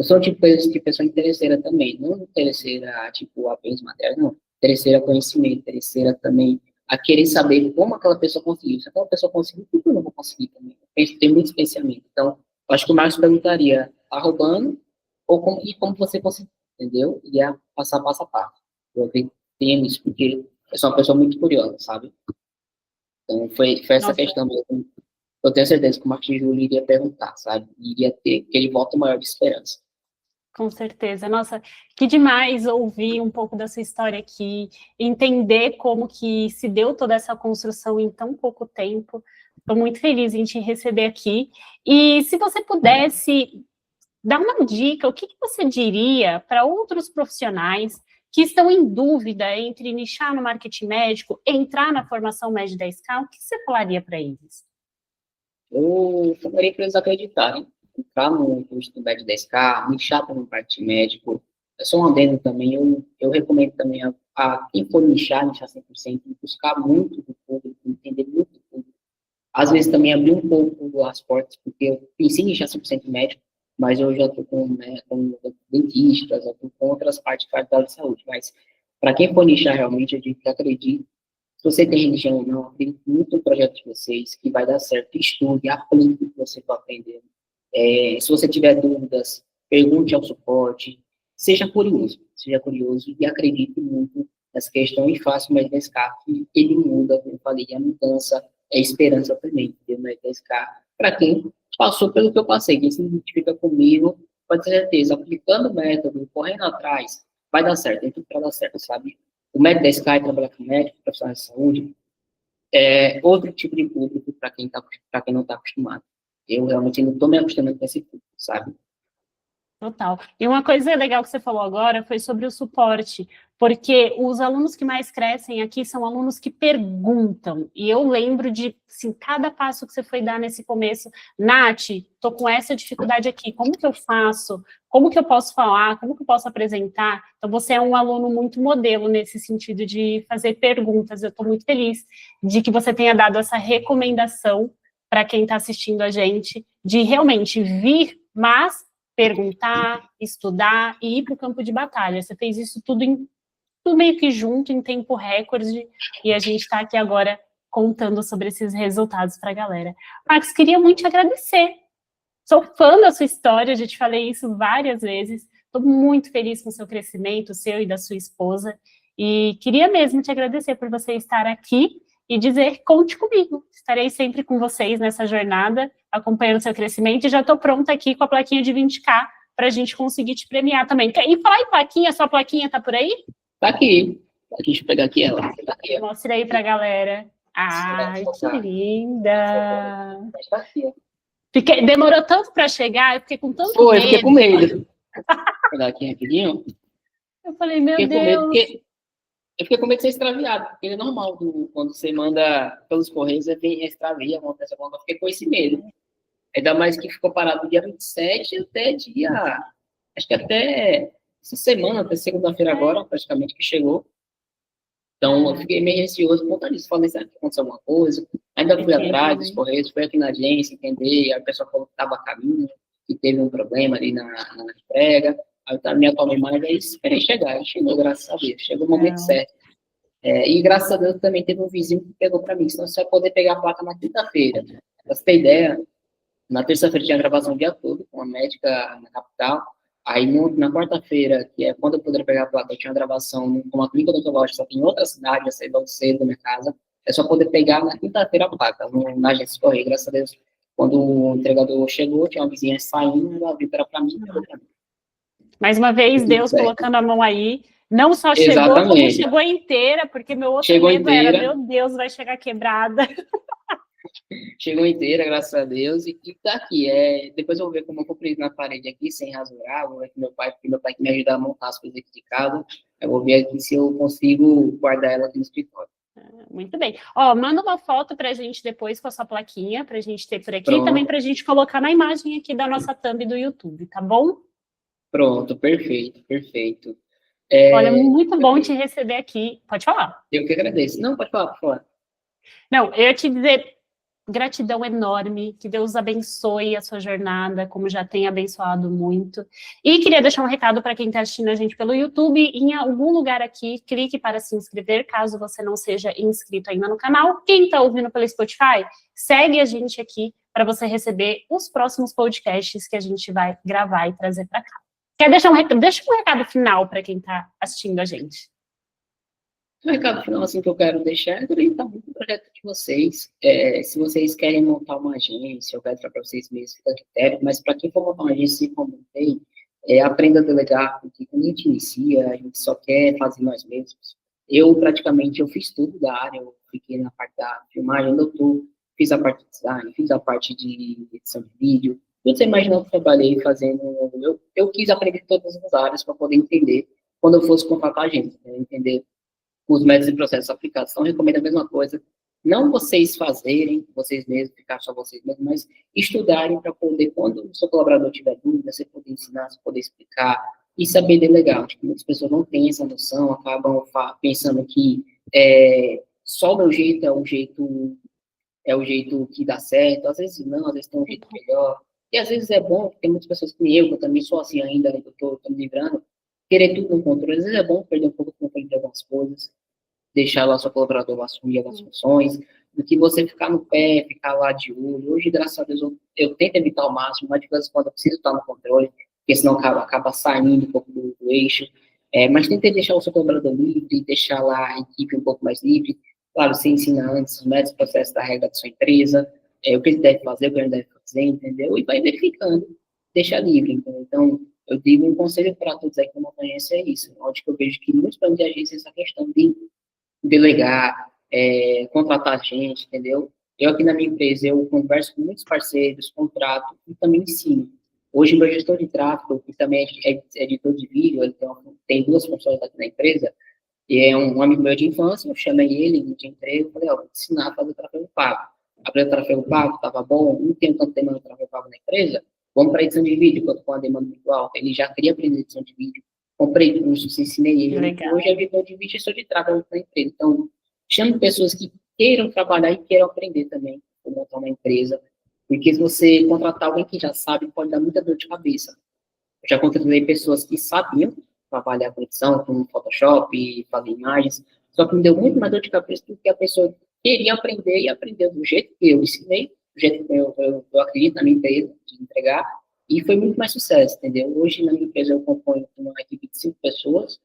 sou um tipo de pessoa interesseira também, não interesseira, tipo, apenas matéria, não, interesseira a conhecimento, interesseira também a querer saber como aquela pessoa conseguiu, se aquela pessoa conseguiu, por que eu não vou conseguir também? Tem muitos pensamentos, então, eu acho que o Marcos perguntaria, tá roubando, e como você conseguiu, entendeu? Ia passar passo a passo. Eu tenho isso, porque eu sou uma pessoa muito curiosa, sabe? Então, foi essa Nossa. questão mesmo. Eu tenho certeza que o Marcos Júlio iria perguntar, sabe? Iria ter aquele voto maior de esperança. Com certeza. Nossa, que demais ouvir um pouco da sua história aqui, entender como que se deu toda essa construção em tão pouco tempo. Estou muito feliz em te receber aqui. E se você pudesse dar uma dica, o que você diria para outros profissionais que estão em dúvida entre nichar no marketing médico, entrar na formação MED 10K, o que você falaria para eles? Eu falaria para eles acreditarem, entrar no curso do MED 10K, nichar para um marketing médico. É só um adendo também, eu recomendo também a quem for nichar 100%, buscar muito do público, entender muito do público. Às vezes também abrir um pouco as portas, porque eu pensei em nichar 100% médico, mas eu já estou com dentistas, eu tô com outras partes da saúde. Mas para quem for nichar realmente, eu digo que acredite. Se você tem religião ou não, acredito muito no projeto de vocês, que vai dar certo. Estude, aplique o que você está aprendendo. Se você tiver dúvidas, pergunte ao suporte. Seja curioso e acredite muito nessa questão e faça o Médica que ele muda, como eu falei, a mudança é esperança também, entendeu? Médica para quem passou pelo que eu passei, quem se identifica comigo, pode ter certeza, aplicando o método, correndo atrás, vai dar certo, tem tudo para dar certo, sabe? O médico da Sky trabalha com médico, profissional de saúde, é outro tipo de público para quem não está acostumado. Eu realmente não estou me acostumando com esse público, sabe? Total. E uma coisa legal que você falou agora foi sobre o suporte, porque os alunos que mais crescem aqui são alunos que perguntam. E eu lembro de, assim, cada passo que você foi dar nesse começo. Nath, estou com essa dificuldade aqui, como que eu faço? Como que eu posso falar? Como que eu posso apresentar? Então, você é um aluno muito modelo nesse sentido de fazer perguntas. Eu estou muito feliz de que você tenha dado essa recomendação para quem está assistindo a gente, de realmente vir, mas perguntar, estudar e ir para o campo de batalha. Você fez isso tudo meio que junto, em tempo recorde, e a gente está aqui agora contando sobre esses resultados para a galera. Marcos, queria muito te agradecer. Sou fã da sua história, já te falei isso várias vezes. Estou muito feliz com o seu crescimento, seu e da sua esposa, e queria mesmo te agradecer por você estar aqui e dizer, conte comigo. Estarei sempre com vocês nessa jornada, acompanhando o seu crescimento, e já estou pronta aqui com a plaquinha de 20K para a gente conseguir te premiar também. E falar em plaquinha, sua plaquinha está por aí? Tá aqui. Deixa eu pegar aqui ela. Tá aqui, mostra aí para a galera. Ai, que linda! Tá aqui. Demorou tanto para chegar, eu fiquei com tanto medo. Fiquei com medo. Vou pegar aqui rapidinho. Eu falei, meu Deus. Eu fiquei com medo de ser extraviado, porque é normal quando você manda pelos correios, extravia, acontece alguma coisa. Eu fiquei com esse medo. Ainda mais que ficou parado dia 27 até acho que até essa semana, até segunda-feira agora, praticamente, que chegou. Então, eu fiquei meio receoso por conta disso. Falei, será que aconteceu alguma coisa? Ainda fui atrás dos correios, fui aqui na agência, entender. Aí a pessoa falou que estava a caminho, que teve um problema ali na entrega. Aí eu me acalmei mais, aí esperei chegar. Aí chegou, graças a Deus. Chegou o momento certo. E graças a Deus também teve um vizinho que pegou para mim, senão você vai poder pegar a placa na quinta-feira. Pra você ter ideia, na terça-feira tinha gravação o dia todo com a médica na capital. Aí na quarta-feira, que é quando eu poderia pegar a placa, eu tinha uma gravação com uma clínica odontológica, só que em outra cidade, eu saí logo cedo da minha casa. É só poder pegar na quinta-feira a placa, na agência de correio. Graças a Deus Quando o entregador chegou, tinha uma vizinha saindo, ela abriu para mim, ela para mim. Mais uma vez, Deus colocando a mão aí. Não só chegou, como chegou inteira, porque meu outro medo era, meu Deus, vai chegar quebrada. Chegou inteira, graças a Deus, e tá aqui. Depois eu vou ver como eu comprei na parede aqui, sem rasurar, vou ver com meu pai, porque meu pai que me ajuda a montar as coisas aqui de casa. Eu vou ver aqui se eu consigo guardar ela aqui no escritório. Muito bem. Ó, manda uma foto pra gente depois com a sua plaquinha, pra gente ter por aqui, Pronto. E também pra gente colocar na imagem aqui da nossa thumb do YouTube, tá bom? Pronto, perfeito, perfeito. Olha, muito bom te receber aqui. Pode falar. Eu que agradeço. Não, pode falar, por favor. Não, eu ia te dizer gratidão enorme, que Deus abençoe a sua jornada, como já tem abençoado muito. E queria deixar um recado para quem está assistindo a gente pelo YouTube, em algum lugar aqui, clique para se inscrever, caso você não seja inscrito ainda no canal. Quem está ouvindo pelo Spotify, segue a gente aqui para você receber os próximos podcasts que a gente vai gravar e trazer para cá. Quer deixar deixa um recado final para quem está assistindo a gente. O recado final assim, que eu quero deixar é orientar muito o projeto de vocês. Se vocês querem montar uma agência, eu quero para vocês mesmos, fica a critério, mas para quem for montar uma agência, como eu montei, aprenda a delegar, porque quando a gente inicia, a gente só quer fazer nós mesmos. Eu fiz tudo da área, eu fiquei na parte da filmagem, fiz a parte de design, fiz a parte de edição de vídeo. Tudo você imaginou que eu trabalhei fazendo. Eu quis aprender todas as áreas para poder entender quando eu fosse contratar a gente, né? Entender os métodos e processos de aplicação. Recomendo a mesma coisa. Não vocês fazerem, vocês mesmos, ficar só vocês mesmos, mas estudarem para poder, quando o seu colaborador tiver dúvida, você poder ensinar, você poder explicar e saber delegar. Acho que muitas pessoas não têm essa noção, acabam pensando que só o meu jeito é o jeito que dá certo. Às vezes não, às vezes tem um jeito melhor. E às vezes é bom, tem muitas pessoas que nem eu também sou assim ainda, eu estou me livrando, querer tudo no controle. Às vezes é bom perder um pouco de controle de algumas coisas, deixar lá seu colaborador assumir algumas funções, do que você ficar no pé, ficar lá de olho. Hoje, graças a Deus, eu tento evitar ao máximo, mas de vez em quando eu preciso estar no controle, porque senão acaba saindo um pouco do eixo. Mas tentei deixar o seu colaborador livre, deixar lá a equipe um pouco mais livre. Claro, você ensina antes os métodos, processos da regra da sua empresa, o que ele deve fazer, o que ele deve fazer, entendeu? E vai verificando, deixa livre, entendeu? Então, eu digo um conselho para todos aí que não conhecem é isso. Onde eu vejo que muitos planos de agência essa questão de delegar, contratar gente, entendeu? Eu aqui na minha empresa, eu converso com muitos parceiros, contrato e também ensino. Hoje, meu gestor de tráfego, que também é editor de vídeo, ele tem duas funções aqui na empresa, e é um amigo meu de infância, eu chamei ele, não tinha emprego, falei, vou te ensinar a fazer tráfego pago. Aprendeu o tráfego pago, estava bom, não tem tanto demanda de tráfego pago na empresa, vamos para edição de vídeo, quando com a demanda muito alta. Ele já queria aprender edição de vídeo, comprei cursos, ensinei ele. Legal. Hoje é editor de vídeo e gestor de tráfego na empresa. Então, chame pessoas que queiram trabalhar e queiram aprender também, como montar uma empresa, porque se você contratar alguém que já sabe, pode dar muita dor de cabeça. Eu já contratei pessoas que sabiam trabalhar com edição, com Photoshop, fazer imagens, só que me deu muito mais dor de cabeça porque a pessoa queria aprender e aprendeu do jeito que eu ensinei, do jeito que eu acredito na minha empresa, de entregar, e foi muito mais sucesso, entendeu? Hoje, na minha empresa, eu componho uma equipe de 5 pessoas,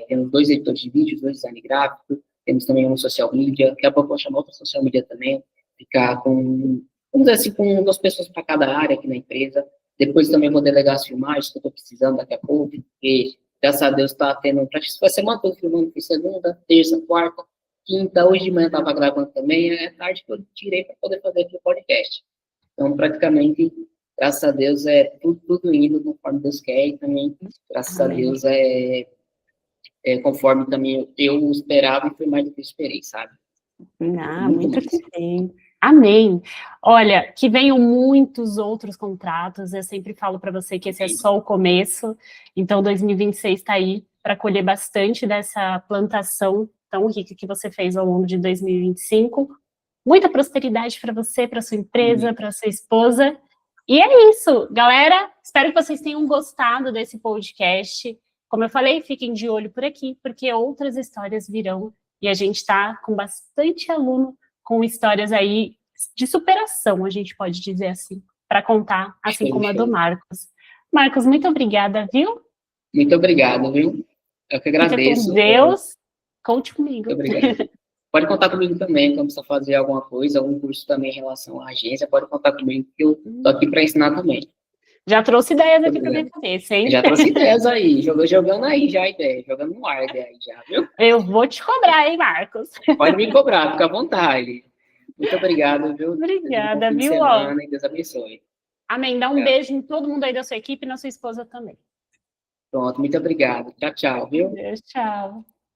temos 2 editores de vídeo, 2 design gráfico, temos também um social media, daqui a pouco eu vou chamar outra social media também, ficar com, vamos dizer assim, com 2 pessoas para cada área aqui na empresa. Depois também vou delegar as filmagens que eu estou precisando daqui a pouco, porque, graças a Deus, está tendo, praticamente, semana toda filmando, fiz segunda, terça, quarta, quinta, hoje de manhã eu estava gravando também, é tarde que eu tirei para poder fazer aqui o podcast. Então, praticamente, graças a Deus, tudo indo conforme Deus quer, e também, graças a Deus, conforme também eu esperava e foi mais do que eu esperei, sabe? Muito bem. Amém. Olha, que venham muitos outros contratos. Eu sempre falo para você que esse é só o começo. Então, 2026 está aí para colher bastante dessa plantação tão rica que você fez ao longo de 2025. Muita prosperidade para você, para sua empresa, para sua esposa. E é isso, galera. Espero que vocês tenham gostado desse podcast. Como eu falei, fiquem de olho por aqui, porque outras histórias virão. E a gente está com bastante aluno com histórias aí de superação, a gente pode dizer assim, para contar, assim como a do Marcos. Marcos, muito obrigada, viu? Muito obrigado, viu? Eu que agradeço. Fica com Deus, conte comigo. Muito obrigado. Pode contar comigo também, quando você fazer alguma coisa, algum curso também em relação à agência, pode contar comigo, que eu tô aqui para ensinar também. Já trouxe ideias aqui para minha cabeça, hein? Já trouxe ideias aí, jogando aí já a ideia, jogando no ar a ideia aí já, viu? Eu vou te cobrar, hein, Marcos? Pode me cobrar, fica à vontade. Muito obrigado, viu? Obrigada, Bom fim de viu? semana, e Deus abençoe. Amém. Dá um beijo em todo mundo aí da sua equipe e na sua esposa também. Pronto, muito obrigado. Tchau, tchau, viu? Deus, tchau.